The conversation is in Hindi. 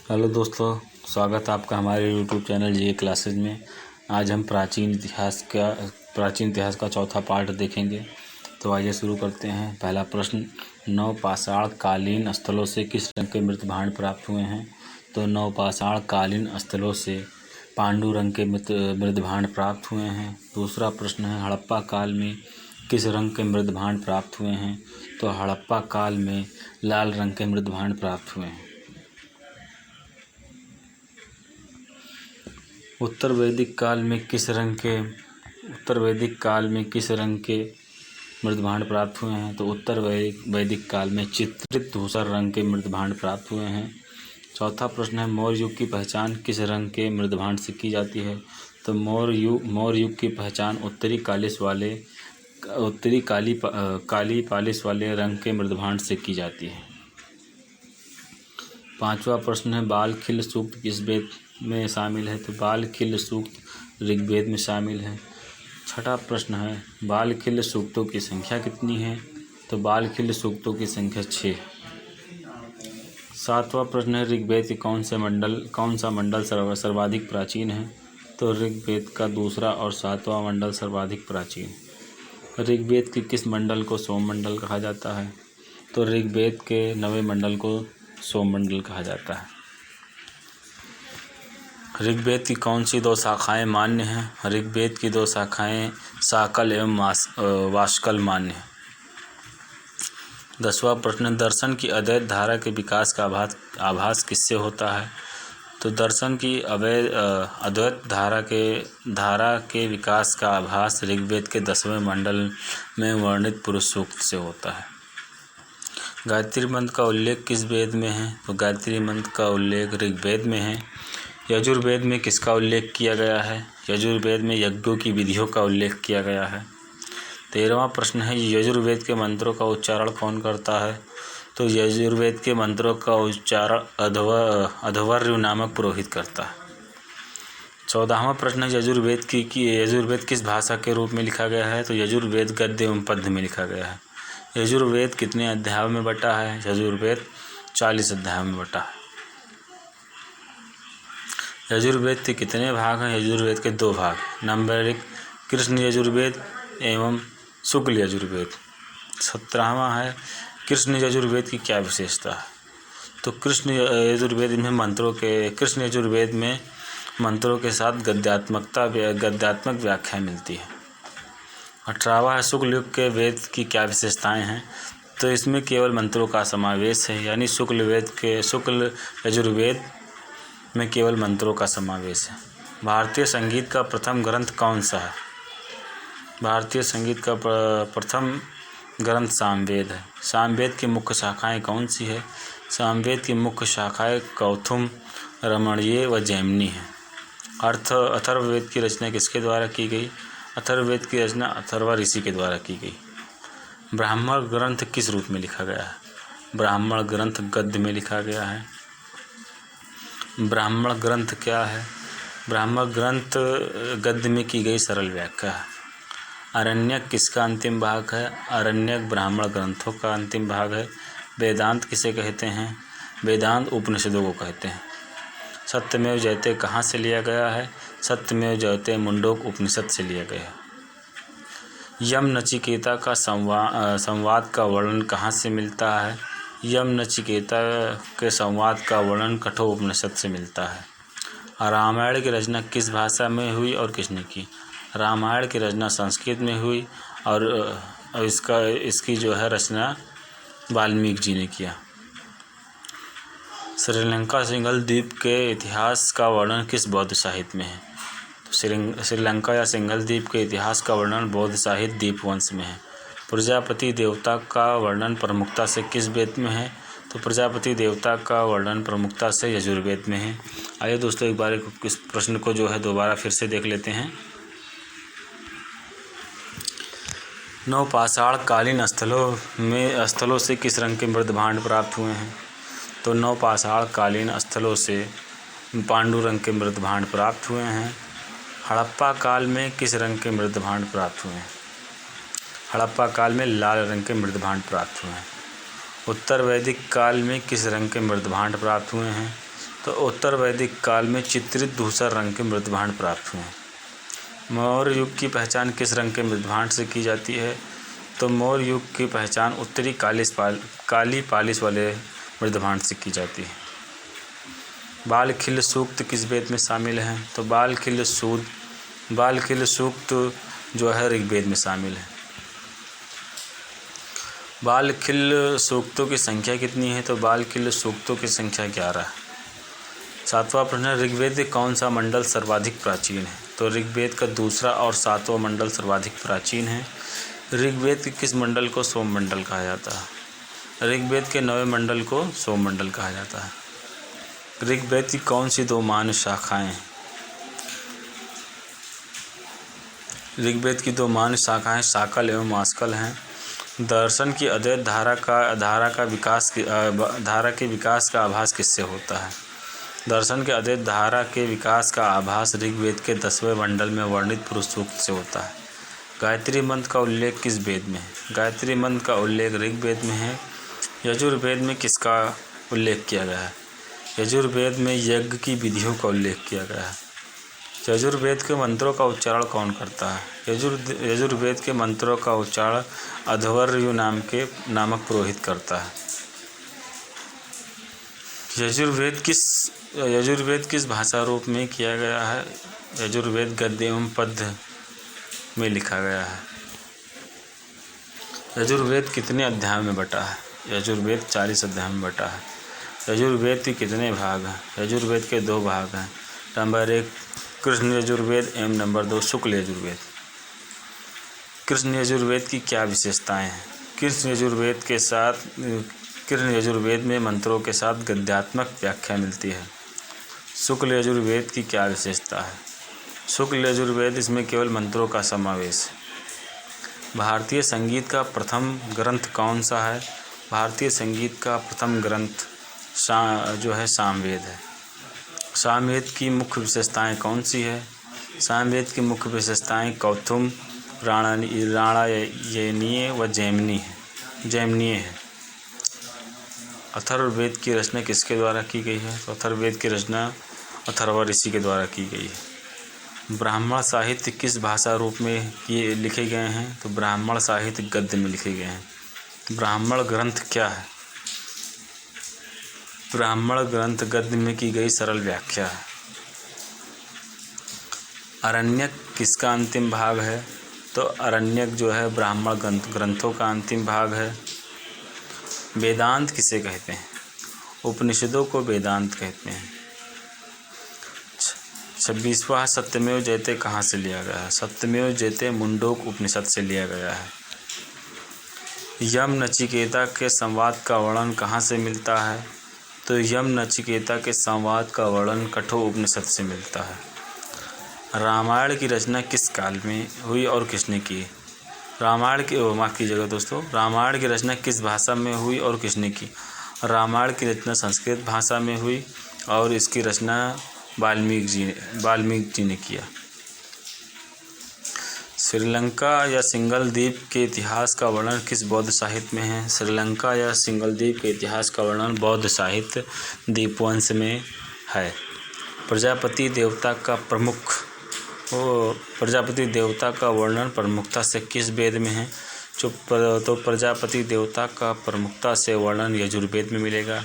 हेलो दोस्तों, स्वागत है आपका हमारे यूट्यूब चैनल जी क्लासेज में। आज हम प्राचीन इतिहास का चौथा पार्ट देखेंगे। तो आइए शुरू करते हैं। पहला प्रश्न, नवपाषाण कालीन स्थलों से किस रंग के मृत भांड प्राप्त हुए हैं? तो नवपाषाण कालीन स्थलों से पांडु रंग के मृत भांड प्राप्त हुए हैं। दूसरा प्रश्न है, हड़प्पा काल में किस रंग के मृत भांड प्राप्त हुए हैं? तो हड़प्पा काल में लाल रंग के मृत भांड प्राप्त हुए हैं। उत्तर वैदिक काल में किस रंग के मृत भांड प्राप्त हुए हैं? तो उत्तर वैदिक काल में चित्रित धूसर रंग के मृत भांड प्राप्त हुए हैं। चौथा प्रश्न है, मौर्य युग की पहचान किस रंग के मृत भांड से की जाती है? तो मौर्य युग की पहचान उत्तरी काली पालिश वाले रंग के मृत भांड से की जाती है। पांचवा प्रश्न है, बालखिल सूक्त किस वेद में शामिल है? तो बालखिल सूक्त ऋग्वेद में शामिल है। छठा प्रश्न है, बालखिल सूक्तों की संख्या कितनी है? तो बालखिल सूक्तों की संख्या 6। सातवां प्रश्न है, ऋग्वेद के कौन सा मंडल सर्वाधिक प्राचीन है? तो ऋग्वेद का दूसरा और 7वां मंडल सर्वाधिक प्राचीन। ऋग्वेद के किस मंडल को सोम मंडल कहा जाता है? तो ऋग्वेद के 9वें मंडल को सोम मंडल कहा जाता है। ऋग्वेद की कौन सी 2 शाखाएं मान्य हैं? ऋग्वेद की 2 शाखाएं शाकल एवं वाष्कल मान्य हैं। 10वां प्रश्न, दर्शन की अद्वैत धारा के विकास का आभास किससे होता है? तो दर्शन की अद्वैत धारा के विकास का आभास ऋग्वेद के 10वें मंडल में वर्णित पुरुष सूक्त से होता है। गायत्री मंत्र का उल्लेख किस वेद में है? तो गायत्री मंत्र का उल्लेख ऋग्वेद में है। यजुर्वेद में किसका उल्लेख किया गया है? यजुर्वेद में यज्ञों की विधियों का उल्लेख किया गया है। 13वां प्रश्न है, यजुर्वेद के मंत्रों का उच्चारण कौन करता है? तो यजुर्वेद के मंत्रों का उच्चारण अध्वर्यु नामक पुरोहित करता है। 14वां प्रश्न है, यजुर्वेद किस भाषा के रूप में लिखा गया है? तो यजुर्वेद गद्य एवं पद्य में लिखा गया है। यजुर्वेद कितने अध्यायों में बटा है? यजुर्वेद 40 अध्यायों में बटा है। यजुर्वेद के कितने भाग हैं? यजुर्वेद के 2 भाग, नंबर 1 कृष्ण यजुर्वेद एवं शुक्ल यजुर्वेद। 17वां है, कृष्ण यजुर्वेद की क्या विशेषता है? तो कृष्ण यजुर्वेद में मंत्रों के साथ गद्यात्मक व्याख्या मिलती है। 18वां है, शुक्ल युग के वेद की क्या विशेषताएं हैं? तो इसमें केवल मंत्रों का समावेश है, यानी शुक्ल यजुर्वेद में केवल मंत्रों का समावेश है। भारतीय संगीत का प्रथम ग्रंथ कौन सा है? भारतीय संगीत का प्रथम ग्रंथ सामवेद है। सामवेद की मुख्य शाखाएं कौन सी है? सामवेद की मुख्य शाखाएं कौथुम, रमणीय व जैमिनी है। अथर्ववेद की रचना किसके द्वारा की गई? अथर्ववेद की रचना अथर्वा ऋषि के द्वारा की गई। ब्राह्मण ग्रंथ किस रूप में लिखा गया है? ब्राह्मण ग्रंथ गद्य में लिखा गया है। ब्राह्मण ग्रंथ क्या है? ब्राह्मण ग्रंथ गद्य में की गई सरल व्याख्या है। आरण्यक किसका अंतिम भाग है? आरण्यक ब्राह्मण ग्रंथों का अंतिम भाग है। वेदांत किसे कहते हैं? वेदांत उपनिषदों को कहते हैं। सत्यमेव जयते कहाँ से लिया गया है? सत्यमेव जयते मुंडोक उपनिषद से लिया गया है। यम नचिकेता का संवाद का वर्णन कहाँ से मिलता है? यम नचिकेता के संवाद का वर्णन कठोर उपनिषद से मिलता है। रामायण की रचना किस भाषा में हुई और किसने की? रामायण की रचना संस्कृत में हुई और इसकी जो है रचना वाल्मीकि जी ने किया। श्रीलंका सिंघल द्वीप के इतिहास का वर्णन किस बौद्ध साहित्य में है? तो श्रीलंका या सिंघल द्वीप के इतिहास का वर्णन बौद्ध साहित्य दीपवंश में है। प्रजापति देवता का वर्णन प्रमुखता से किस वेद में है? तो प्रजापति देवता का वर्णन प्रमुखता से यजुर्वेद में है। आइए दोस्तों, एक बार इस प्रश्न को जो है दोबारा फिर से देख लेते हैं। नवपाषाण कालीन स्थलों से किस रंग के मृत भांड प्राप्त हुए हैं? तो नवपाषाण कालीन स्थलों से पांडु रंग के मृत भांड प्राप्त हुए हैं। हड़प्पा काल में किस रंग के मृत भांड प्राप्त हुए हैं? हड़प्पा काल में लाल रंग के मृत भांड प्राप्त हुए हैं। उत्तर वैदिक काल में किस रंग के मृत भांड प्राप्त हुए हैं? तो उत्तर वैदिक काल में चित्रित धूसर रंग के मृदभांड प्राप्त हुए। मौर्य युग की पहचान किस रंग के मृदभांड से की जाती है? तो मौर्य युग की पहचान उत्तरी काली पालिश वाले मृदभांड से की जाती है। बालखिल्य सूक्त किस वेद में शामिल है? तो बालखिल्य सूक्त जो है ऋग्वेद में शामिल है। बालखिल्य सूक्तों की संख्या कितनी है? तो बालखिल्य सूक्तों की संख्या 11 है। 7वां प्रश्न, ऋग्वेद के कौन सा मंडल सर्वाधिक प्राचीन है? तो ऋग्वेद का दूसरा और 7वां मंडल सर्वाधिक प्राचीन है। ऋग्वेद के किस मंडल को सोम मंडल कहा जाता है? ऋग्वेद के 9वें मंडल को सोम मंडल कहा जाता है। ऋग्वेद की कौन सी 2 मान शाखाएं हैं? ऋग्वेद की 2 मान शाखाएं शाकल एवं मास्कल हैं। दर्शन की अद्वैत धारा के विकास का आभास किससे होता है? दर्शन के अद्वैत धारा के विकास का आभास ऋग्वेद के 10वें मंडल में वर्णित पुरुष सूक्त से होता है। गायत्री मंत्र का उल्लेख किस वेद में है? गायत्री मंत्र का उल्लेख ऋग्वेद में है। यजुर्वेद में किसका उल्लेख किया गया है? यजुर्वेद में यज्ञ की विधियों का उल्लेख किया गया है। यजुर्वेद के मंत्रों का उच्चारण कौन करता है? यजुर्वेद के मंत्रों का उच्चारण अध्वर्यु नामक पुरोहित करता है। यजुर्वेद किस भाषा रूप में किया गया है? यजुर्वेद गद्य एवं पद्य में लिखा गया है। यजुर्वेद कितने अध्याय में बटा है? यजुर्वेद 40 अध्याय में बटा है। यजुर्वेद के कितने भाग हैं? यजुर्वेद के 2 भाग हैं। नंबर 1 कृष्ण यजुर्वेद एवं नंबर 2 शुक्ल यजुर्वेद। कृष्ण यजुर्वेद की क्या विशेषताएं हैं? कृष्ण यजुर्वेद में मंत्रों के साथ गद्यात्मक व्याख्या मिलती है। शुक्ल यजुर्वेद की क्या विशेषता है? शुक्ल यजुर्वेद इसमें केवल मंत्रों का समावेश है। भारतीय संगीत का प्रथम ग्रंथ कौन सा है? भारतीय संगीत का प्रथम ग्रंथ जो है सामवेद है। सामवेद की मुख्य विशेषताएं कौन सी है? सामवेद की मुख्य विशेषताएं कौथुम, राणायनीय व जैमिनीय है। अथर्ववेद की रचना किसके द्वारा की गई है? तो अथर्ववेद की रचना अथर्व ऋषि के द्वारा की गई है। ब्राह्मण साहित्य किस भाषा रूप में ये लिखे गए हैं? तो ब्राह्मण साहित्य गद्य में लिखे गए हैं। ब्राह्मण ग्रंथ क्या है? ब्राह्मण ग्रंथ गद्य में की गई सरल व्याख्या है। आरण्यक किसका अंतिम भाग है? तो आरण्यक जो है ब्राह्मण ग्रंथों का अंतिम भाग है। वेदांत किसे कहते हैं? उपनिषदों को वेदांत कहते हैं। 26वां सत्यमेव जयते कहाँ से लिया गया है? सत्यमेव जयते मुंडोक उपनिषद से लिया गया है। यम नचिकेता के संवाद का वर्णन कहाँ से मिलता है? तो यम नचिकेता के संवाद का वर्णन कठोर उपनिषद से मिलता है। रामायण की रचना किस काल में हुई और किसने की? रामायण की रचना किस भाषा में हुई और किसने की? रामायण की रचना संस्कृत भाषा में हुई और इसकी रचना वाल्मीकि जी ने किया। श्रीलंका या सिंगल द्वीप के इतिहास का वर्णन किस बौद्ध साहित्य में है? श्रीलंका या सिंगल द्वीप के इतिहास का वर्णन बौद्ध साहित्य दीपवंश में है। प्रजापति देवता का वर्णन प्रमुखता से किस वेद में है? तो प्रजापति देवता का प्रमुखता से वर्णन यजुर्वेद में मिलेगा।